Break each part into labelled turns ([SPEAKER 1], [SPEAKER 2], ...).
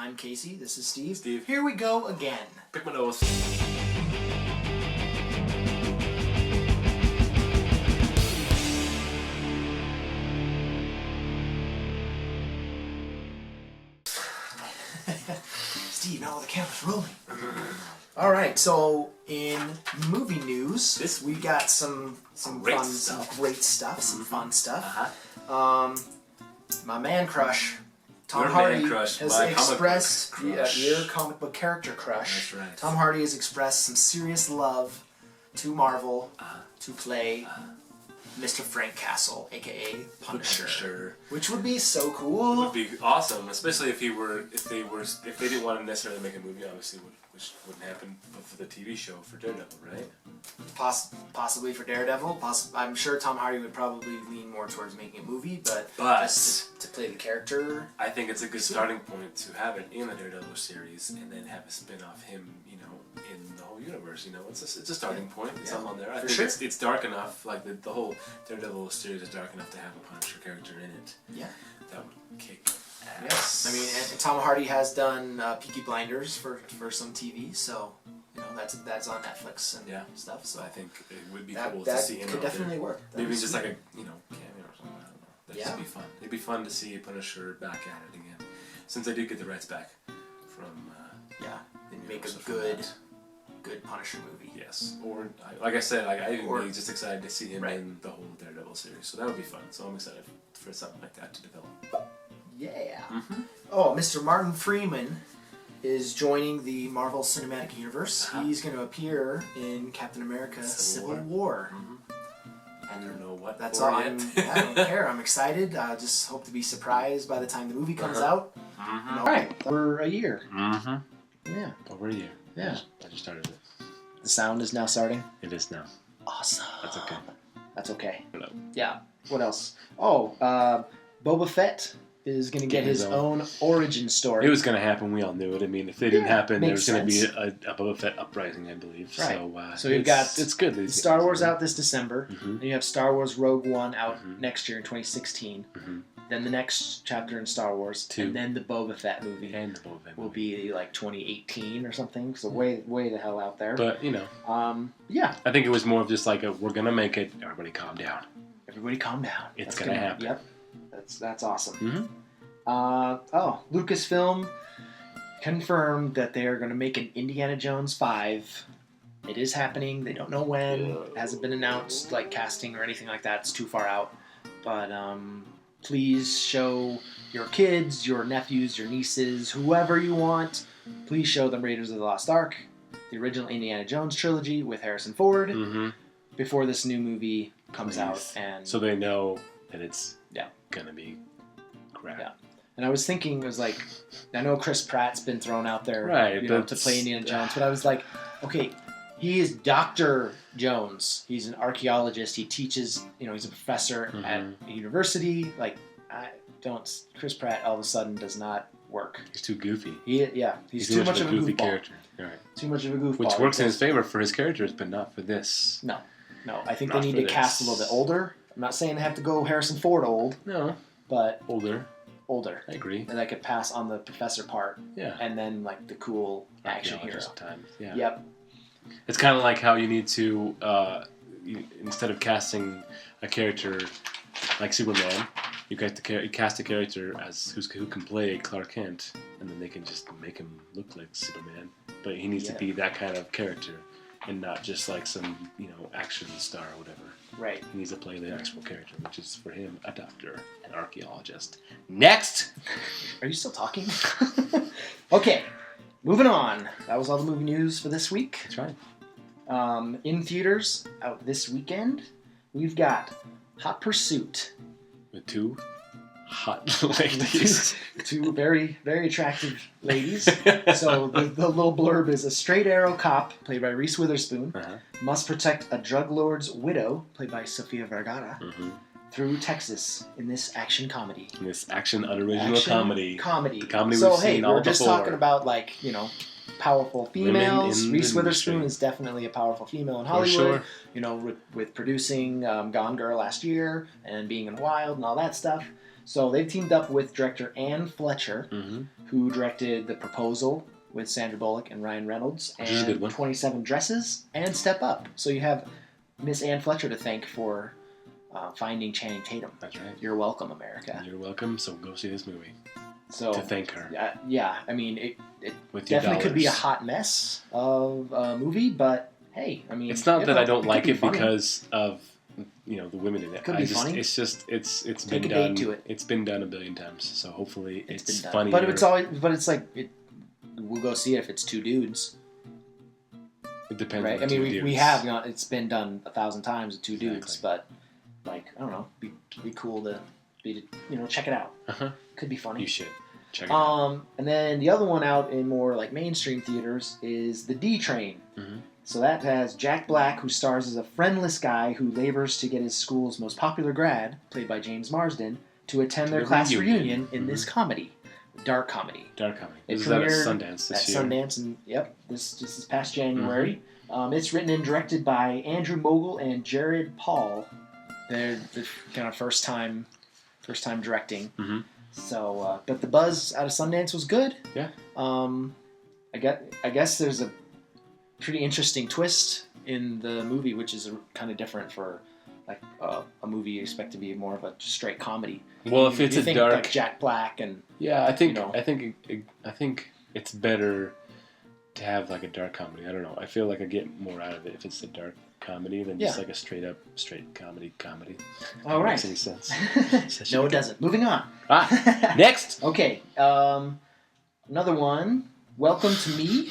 [SPEAKER 1] I'm Casey. This is Steve.
[SPEAKER 2] Steve.
[SPEAKER 1] Here we go again.
[SPEAKER 2] Pick my nose.
[SPEAKER 1] Steve, now the camera's rolling. All right, so in movie news, we got some
[SPEAKER 2] Great
[SPEAKER 1] fun,
[SPEAKER 2] stuff.
[SPEAKER 1] some great stuff, some fun stuff.
[SPEAKER 2] Uh-huh.
[SPEAKER 1] My man crush, Tom
[SPEAKER 2] Your
[SPEAKER 1] Hardy,
[SPEAKER 2] man crush,
[SPEAKER 1] has
[SPEAKER 2] my comic book
[SPEAKER 1] expressed
[SPEAKER 2] crush.
[SPEAKER 1] your comic book character crush.
[SPEAKER 2] That's right.
[SPEAKER 1] Tom Hardy has expressed some serious love to Marvel to play Mr. Frank Castle, aka Punisher, which would be so cool.
[SPEAKER 2] It would be awesome, especially if they didn't want to necessarily make a movie, obviously, which wouldn't happen, but for the TV show for Daredevil, right?
[SPEAKER 1] Possibly for Daredevil. I'm sure Tom Hardy would probably lean more towards making a movie, but just to play the character.
[SPEAKER 2] I think it's a good starting point to have it in the Daredevil series, and then have a spin-off him, in the whole universe. It's a starting point. It's all on there. I think it's dark enough. Like the whole Daredevil series is dark enough to have a Punisher character in it.
[SPEAKER 1] Yeah.
[SPEAKER 2] That would kick ass.
[SPEAKER 1] Yes. I mean, and Tom Hardy has done Peaky Blinders for some TV, so that's on Netflix and stuff. So
[SPEAKER 2] I think it would be
[SPEAKER 1] that,
[SPEAKER 2] cool
[SPEAKER 1] that
[SPEAKER 2] to see him
[SPEAKER 1] could
[SPEAKER 2] out
[SPEAKER 1] definitely
[SPEAKER 2] there.
[SPEAKER 1] work.
[SPEAKER 2] Maybe just like a cameo or something. I don't know. That'd just be fun. It'd be fun to see Punisher back at it again, since they did get the rights back from.
[SPEAKER 1] And make a good Punisher movie.
[SPEAKER 2] Yes, or like I said, I'm really just excited to see him in the whole Daredevil series. So that would be fun. So I'm excited for something like that to develop.
[SPEAKER 1] Yeah.
[SPEAKER 2] Mm-hmm.
[SPEAKER 1] Oh, Mr. Martin Freeman is joining the Marvel Cinematic Universe. He's going to appear in Captain America: Civil War.
[SPEAKER 2] Mm-hmm. I don't know what
[SPEAKER 1] that's
[SPEAKER 2] for
[SPEAKER 1] all.
[SPEAKER 2] yet.
[SPEAKER 1] I don't care. I'm excited. I just hope to be surprised by the time the movie comes out.
[SPEAKER 2] Mm-hmm.
[SPEAKER 1] All right, for a year.
[SPEAKER 2] Mm-hmm.
[SPEAKER 1] Yeah.
[SPEAKER 2] Over a year.
[SPEAKER 1] Yeah.
[SPEAKER 2] I just started it.
[SPEAKER 1] The sound is now starting.
[SPEAKER 2] It is now.
[SPEAKER 1] Awesome.
[SPEAKER 2] That's okay.
[SPEAKER 1] That's okay.
[SPEAKER 2] Hello.
[SPEAKER 1] Yeah. What else? Oh, Boba Fett is going to get his own origin story.
[SPEAKER 2] It was going to happen. We all knew it. I mean, if it didn't happen, there was going to be a Boba Fett uprising, I believe.
[SPEAKER 1] Right.
[SPEAKER 2] So
[SPEAKER 1] you've got
[SPEAKER 2] it's good.
[SPEAKER 1] Star Wars out this December.
[SPEAKER 2] Mm-hmm.
[SPEAKER 1] Then you have Star Wars Rogue One out next year in 2016.
[SPEAKER 2] Mm-hmm.
[SPEAKER 1] Then the next chapter in Star Wars, and then the Boba Fett movie.
[SPEAKER 2] And the Boba Fett
[SPEAKER 1] will be like 2018 or something. So way the hell out there.
[SPEAKER 2] But
[SPEAKER 1] yeah.
[SPEAKER 2] I think it was more of just like we're gonna make it. Everybody calm down.
[SPEAKER 1] Everybody calm down.
[SPEAKER 2] It's gonna happen.
[SPEAKER 1] Yep. That's awesome.
[SPEAKER 2] Mm-hmm.
[SPEAKER 1] Lucasfilm confirmed that they are going to make an Indiana Jones 5. It is happening. They don't know when. It hasn't been announced, like casting or anything like that. It's too far out. But please show your kids, your nephews, your nieces, whoever you want. Please show them Raiders of the Lost Ark, the original Indiana Jones trilogy with Harrison Ford, before this new movie comes out. And
[SPEAKER 2] so they know that it's gonna be crap.
[SPEAKER 1] Yeah. And I was thinking, it was like, I know Chris Pratt's been thrown out there, to play Indiana Jones, but I was like, okay, he is Dr. Jones. He's an archaeologist. He teaches, he's a professor at a university. Like, Chris Pratt all of a sudden does not work.
[SPEAKER 2] He's too goofy.
[SPEAKER 1] He's too much of a goofy
[SPEAKER 2] character. Right.
[SPEAKER 1] Too much of a goofball.
[SPEAKER 2] Which works in his favor for his characters, but not for this.
[SPEAKER 1] No. I think they need to cast a little bit older. I'm not saying they have to go Harrison Ford old.
[SPEAKER 2] No.
[SPEAKER 1] But
[SPEAKER 2] older.
[SPEAKER 1] I
[SPEAKER 2] agree.
[SPEAKER 1] And I could pass on the professor part.
[SPEAKER 2] Yeah.
[SPEAKER 1] And then like the cool action hero.
[SPEAKER 2] Times. Yeah.
[SPEAKER 1] Yep.
[SPEAKER 2] It's kind of like how you need to instead of casting a character like Superman, you cast a character as who can play Clark Kent, and then they can just make him look like Superman. But he needs to be that kind of character, and not just like some action star or whatever.
[SPEAKER 1] Right.
[SPEAKER 2] He needs to play the actual character, which is for him a doctor, an archaeologist. Next!
[SPEAKER 1] Are you still talking? Okay, moving on. That was all the movie news for this week.
[SPEAKER 2] That's right.
[SPEAKER 1] In theaters, out this weekend, we've got Hot Pursuit.
[SPEAKER 2] With two hot ladies.
[SPEAKER 1] Two very, very attractive ladies. So the little blurb is: a straight arrow cop, played by Reese Witherspoon, must protect a drug lord's widow, played by Sofia Vergara, through Texas in this action comedy.
[SPEAKER 2] In this action unoriginal comedy.
[SPEAKER 1] The
[SPEAKER 2] comedy we've seen all
[SPEAKER 1] we're just
[SPEAKER 2] before.
[SPEAKER 1] talking about powerful females. Reese Witherspoon is definitely a powerful female in Hollywood.
[SPEAKER 2] Sure.
[SPEAKER 1] With producing Gone Girl last year and being in Wild and all that stuff. So they've teamed up with director Anne Fletcher,
[SPEAKER 2] Mm-hmm.
[SPEAKER 1] who directed The Proposal with Sandra Bullock and Ryan Reynolds,
[SPEAKER 2] Which is a good
[SPEAKER 1] and
[SPEAKER 2] one.
[SPEAKER 1] 27 Dresses, and Step Up. So you have Miss Anne Fletcher to thank for finding Channing Tatum.
[SPEAKER 2] That's right.
[SPEAKER 1] You're welcome, America.
[SPEAKER 2] You're welcome. So go see this movie
[SPEAKER 1] So
[SPEAKER 2] to thank her
[SPEAKER 1] yeah, I mean, it
[SPEAKER 2] with your
[SPEAKER 1] definitely could be a
[SPEAKER 2] dollars.
[SPEAKER 1] hot mess of a movie, but hey, I mean,
[SPEAKER 2] It's not that I don't
[SPEAKER 1] could
[SPEAKER 2] like
[SPEAKER 1] be
[SPEAKER 2] it
[SPEAKER 1] funny.
[SPEAKER 2] because of the women in it.
[SPEAKER 1] Could be
[SPEAKER 2] I just
[SPEAKER 1] funny.
[SPEAKER 2] it's just it's
[SPEAKER 1] Take
[SPEAKER 2] been
[SPEAKER 1] a date
[SPEAKER 2] done.
[SPEAKER 1] to it.
[SPEAKER 2] It's been done a billion times. So hopefully
[SPEAKER 1] It's
[SPEAKER 2] it's
[SPEAKER 1] been done.
[SPEAKER 2] funny.
[SPEAKER 1] But it's like we'll go see it if it's two dudes,
[SPEAKER 2] It depends.
[SPEAKER 1] right?
[SPEAKER 2] On
[SPEAKER 1] I
[SPEAKER 2] the
[SPEAKER 1] mean,
[SPEAKER 2] two
[SPEAKER 1] we
[SPEAKER 2] dudes.
[SPEAKER 1] have it's been done 1,000 times with two dudes,
[SPEAKER 2] Exactly.
[SPEAKER 1] but like I don't know, be cool to check it out.
[SPEAKER 2] Uh-huh.
[SPEAKER 1] Could be funny.
[SPEAKER 2] You should check it out.
[SPEAKER 1] And then the other one out in more like mainstream theaters is The D Train.
[SPEAKER 2] Mm-hmm.
[SPEAKER 1] So that has Jack Black, who stars as a friendless guy who labors to get his school's most popular grad, played by James Marsden, to attend
[SPEAKER 2] To
[SPEAKER 1] their
[SPEAKER 2] the
[SPEAKER 1] class
[SPEAKER 2] reunion.
[SPEAKER 1] reunion in this comedy, dark comedy.
[SPEAKER 2] Dark comedy.
[SPEAKER 1] It
[SPEAKER 2] This is at
[SPEAKER 1] premiered
[SPEAKER 2] Sundance
[SPEAKER 1] At
[SPEAKER 2] this year.
[SPEAKER 1] Sundance, and this past January. It's written and directed by Andrew Mogul and Jared Paul. They're the kind of first time directing.
[SPEAKER 2] Mhm.
[SPEAKER 1] So, but the buzz out of Sundance was good.
[SPEAKER 2] Yeah.
[SPEAKER 1] I guess there's a pretty interesting twist in the movie, which is kind of different for like a movie you expect to be more of a straight comedy.
[SPEAKER 2] Well, if it's
[SPEAKER 1] you
[SPEAKER 2] a
[SPEAKER 1] think,
[SPEAKER 2] dark,
[SPEAKER 1] like Jack Black and
[SPEAKER 2] yeah, I think
[SPEAKER 1] you know.
[SPEAKER 2] I think it's better to have like a dark comedy. I don't know. I feel like I get more out of it if it's a dark comedy than just
[SPEAKER 1] Yeah.
[SPEAKER 2] like a straight comedy.
[SPEAKER 1] all
[SPEAKER 2] That
[SPEAKER 1] right.
[SPEAKER 2] makes any sense?
[SPEAKER 1] No, it doesn't. Moving on.
[SPEAKER 2] Ah, next.
[SPEAKER 1] Okay, another one. Welcome to Me.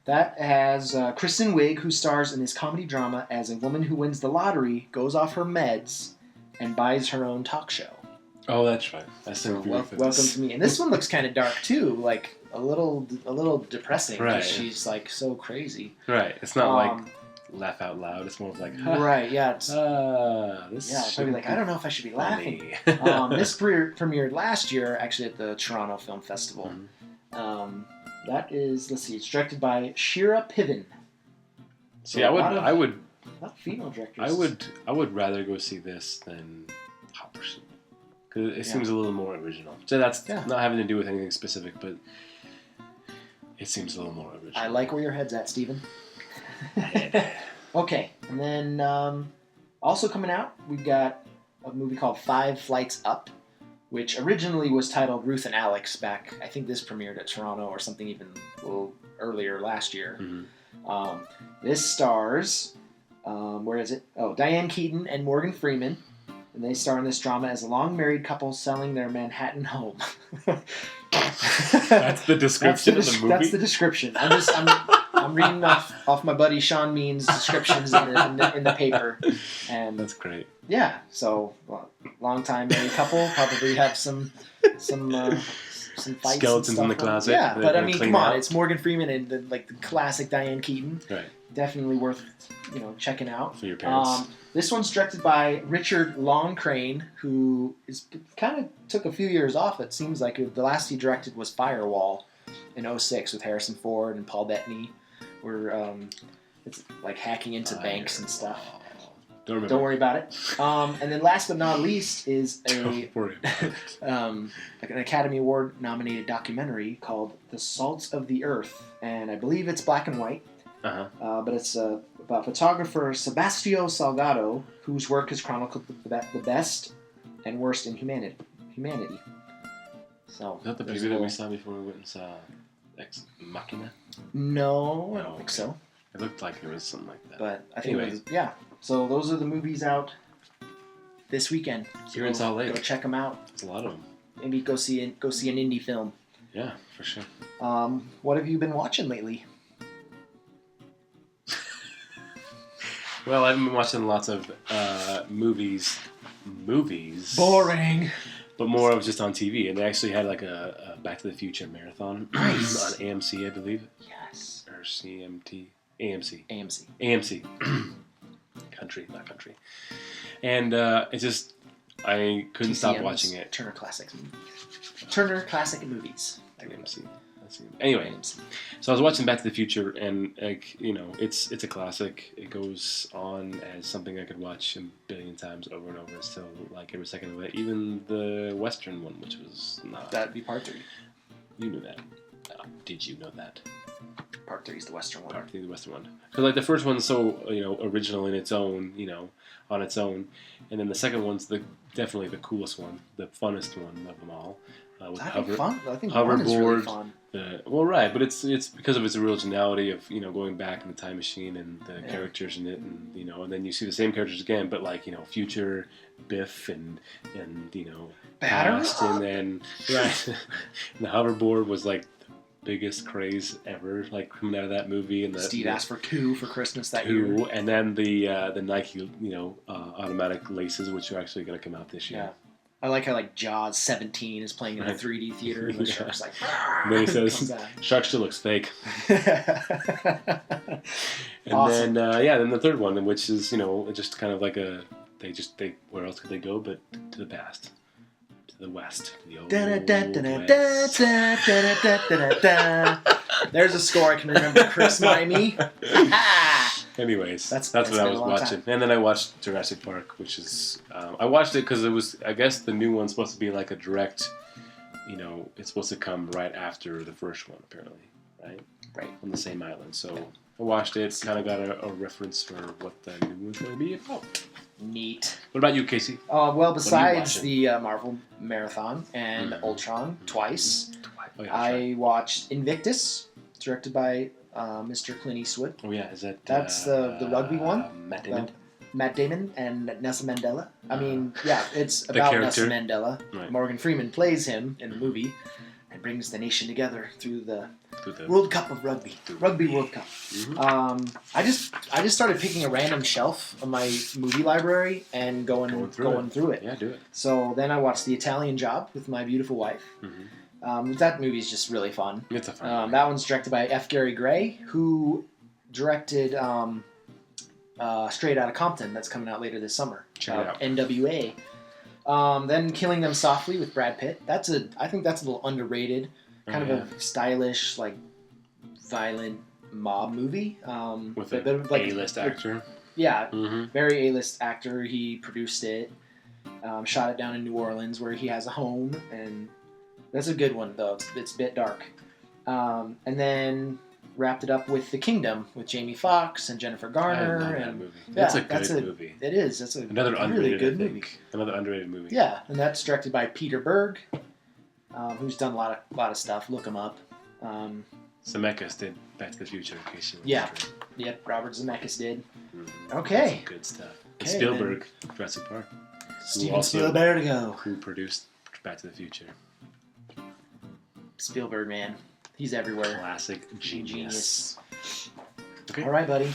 [SPEAKER 1] That has Kristen Wiig, who stars in this comedy drama as a woman who wins the lottery, goes off her meds, and buys her own talk show.
[SPEAKER 2] Oh, that's right. I
[SPEAKER 1] So
[SPEAKER 2] still
[SPEAKER 1] welcome to Me, and this one looks kind of dark too, like a little depressing. 'Cause
[SPEAKER 2] Right.
[SPEAKER 1] she's like so crazy.
[SPEAKER 2] Right. It's not like
[SPEAKER 1] Um,
[SPEAKER 2] laugh out loud. It's more of like
[SPEAKER 1] right? Yeah. It's,
[SPEAKER 2] this.
[SPEAKER 1] yeah. Probably
[SPEAKER 2] shouldn't
[SPEAKER 1] like
[SPEAKER 2] be
[SPEAKER 1] I don't know if I should be laughing.
[SPEAKER 2] funny.
[SPEAKER 1] This premiered last year, actually, at the Toronto Film Festival.
[SPEAKER 2] Mhm.
[SPEAKER 1] That is, let's see, it's directed by Shira Piven.
[SPEAKER 2] See,
[SPEAKER 1] So
[SPEAKER 2] I
[SPEAKER 1] a lot
[SPEAKER 2] would
[SPEAKER 1] of female directors.
[SPEAKER 2] I would rather go see this than Hot Pursuit because it
[SPEAKER 1] Yeah.
[SPEAKER 2] seems a little more original. So that's
[SPEAKER 1] Yeah.
[SPEAKER 2] not having to do with anything specific, but it seems a little more original.
[SPEAKER 1] I like where your head's at, Steven. Okay, and then also coming out, we've got a movie called Five Flights Up, which originally was titled Ruth and Alex back, I think this premiered at Toronto or something even a little earlier last year.
[SPEAKER 2] Mhm.
[SPEAKER 1] This stars, where is it? Oh, Diane Keaton and Morgan Freeman. And they star in this drama as a long married couple selling their Manhattan home.
[SPEAKER 2] That's the description of the movie.
[SPEAKER 1] That's the description. I'm reading off my buddy Sean Mean's descriptions in the paper, and
[SPEAKER 2] That's great.
[SPEAKER 1] yeah. So long time married couple probably have some fights
[SPEAKER 2] Skeletons
[SPEAKER 1] and
[SPEAKER 2] in the
[SPEAKER 1] stuff.
[SPEAKER 2] closet
[SPEAKER 1] Yeah,
[SPEAKER 2] that
[SPEAKER 1] but I
[SPEAKER 2] they're
[SPEAKER 1] mean,
[SPEAKER 2] cleaning
[SPEAKER 1] come on,
[SPEAKER 2] out.
[SPEAKER 1] it's Morgan Freeman and the classic Diane Keaton.
[SPEAKER 2] Right.
[SPEAKER 1] Definitely worth checking out.
[SPEAKER 2] For your parents.
[SPEAKER 1] This one's directed by Richard Loncraine, who is kind of took a few years off. It seems like the last he directed was Firewall in 2006 with Harrison Ford and Paul Bettany, where it's like hacking into banks and stuff.
[SPEAKER 2] Don't remember.
[SPEAKER 1] Don't worry about it. And then last but not least is a
[SPEAKER 2] Don't worry about it.
[SPEAKER 1] like an Academy Award nominated documentary called The Salt of the Earth, and I believe it's black and white. But it's about photographer Sebastio Salgado, whose work has chronicled the best and worst in humanity. So
[SPEAKER 2] Is that the
[SPEAKER 1] there's
[SPEAKER 2] preview
[SPEAKER 1] a
[SPEAKER 2] that we
[SPEAKER 1] little-
[SPEAKER 2] saw before we went and saw Ex Machina?
[SPEAKER 1] No, I don't
[SPEAKER 2] Oh,
[SPEAKER 1] think
[SPEAKER 2] okay.
[SPEAKER 1] so.
[SPEAKER 2] It looked like it was something like that.
[SPEAKER 1] But I think
[SPEAKER 2] Anyway.
[SPEAKER 1] it was, yeah. So those are the movies out this weekend. So
[SPEAKER 2] Here in Salt Lake.
[SPEAKER 1] Go check them out.
[SPEAKER 2] There's a lot of them.
[SPEAKER 1] Maybe go see an indie film.
[SPEAKER 2] Yeah, for sure.
[SPEAKER 1] What have you been watching lately?
[SPEAKER 2] Well, I've been watching lots of movies,
[SPEAKER 1] Boring.
[SPEAKER 2] but more of just on TV. And they actually had like a Back to the Future marathon
[SPEAKER 1] Nice.
[SPEAKER 2] on AMC, I believe,
[SPEAKER 1] Yes.
[SPEAKER 2] or CMT, AMC,
[SPEAKER 1] AMC.
[SPEAKER 2] AMC, not country. And it just I couldn't stop
[SPEAKER 1] TCM's
[SPEAKER 2] watching it.
[SPEAKER 1] Turner Classic Movies. Turner Classic Movies.
[SPEAKER 2] AMC. seen. Anyway, so I was watching Back to the Future, and like it's a classic. It goes on as something I could watch a billion times over and over. Still like every second of it. Even the Western one, which was not.
[SPEAKER 1] That'd be part 3.
[SPEAKER 2] You knew that. Did you know that?
[SPEAKER 1] Part 3 is the Western one.
[SPEAKER 2] Part 3 is the Western one. Because like the first one's so original in its own, on its own, and then the second one's definitely the coolest one, the funnest one of them all. With
[SPEAKER 1] I think fun. I think one is really fun.
[SPEAKER 2] Well, right, but it's because of its originality of going back in the time machine and the characters in it, and and then you see the same characters again, but like future Biff and past, and then right, and the hoverboard was like the biggest craze ever, like coming out of that movie. And
[SPEAKER 1] Steve asked for 2 for Christmas that year.
[SPEAKER 2] And then the Nike automatic laces, which are actually going to come out this year.
[SPEAKER 1] Yeah. I like how Jaws 17 is playing in a 3D theater, and the shark's like.
[SPEAKER 2] And then he says, "Shark still looks fake." And
[SPEAKER 1] awesome.
[SPEAKER 2] then the third one, which is just kind of like they where else could they go but to the past, to the west, to the old west.
[SPEAKER 1] There's a score I can remember. Chris Mimey.
[SPEAKER 2] Anyways, that's what I was watching. Time. And then I watched Jurassic Park, which is... I watched it because it was... I guess the new one's supposed to be like a direct... it's supposed to come right after the first one, apparently. Right?
[SPEAKER 1] Right.
[SPEAKER 2] On the same island. So I watched it, kind of got a reference for what the new one's going to be about.
[SPEAKER 1] Neat.
[SPEAKER 2] What about you, Casey?
[SPEAKER 1] Well, besides the Marvel Marathon and Ultron twice, I watched Invictus, directed by... Mr. Clint Eastwood.
[SPEAKER 2] Oh yeah, is that
[SPEAKER 1] that's the rugby one?
[SPEAKER 2] Matt Damon.
[SPEAKER 1] Matt Damon and Nelson Mandela. I mean, yeah, it's about Nelson Mandela. Right. Morgan Freeman plays him in the movie and brings the nation together through the World Cup of Rugby, Rugby World Cup. Mm-hmm. I just started picking a random shelf of my movie library and going through it.
[SPEAKER 2] Yeah, do it.
[SPEAKER 1] So then I watched The Italian Job with my beautiful wife. Mm-hmm. That movie's just really fun.
[SPEAKER 2] It's a fun movie.
[SPEAKER 1] That one's directed by F. Gary Gray, who directed Straight Outta Compton, that's coming out later this summer.
[SPEAKER 2] Check it out.
[SPEAKER 1] NWA. Then Killing Them Softly with Brad Pitt. I think that's a little underrated. Kind of a stylish, violent mob movie.
[SPEAKER 2] With a A-list actor.
[SPEAKER 1] Yeah, very A-list actor. He produced it. Shot it down in New Orleans, where he has a home, and... That's a good one, though. It's a bit dark. And then wrapped it up with The Kingdom with Jamie Foxx and Jennifer Garner.
[SPEAKER 2] I love that movie. That's a good movie.
[SPEAKER 1] It is. That's
[SPEAKER 2] another
[SPEAKER 1] really good movie.
[SPEAKER 2] Another underrated movie.
[SPEAKER 1] Yeah, and that's directed by Peter Berg, who's done a lot of stuff. Look him up.
[SPEAKER 2] Zemeckis did Back to the Future, in case you were wondering.
[SPEAKER 1] Yep, Robert Zemeckis did.
[SPEAKER 2] Okay. That's some good stuff. And Spielberg, Jurassic Park.
[SPEAKER 1] Steven Spielberg.
[SPEAKER 2] Who produced Back to the Future.
[SPEAKER 1] Spielberg, man. He's everywhere.
[SPEAKER 2] Classic genius.
[SPEAKER 1] Okay. All right, buddy.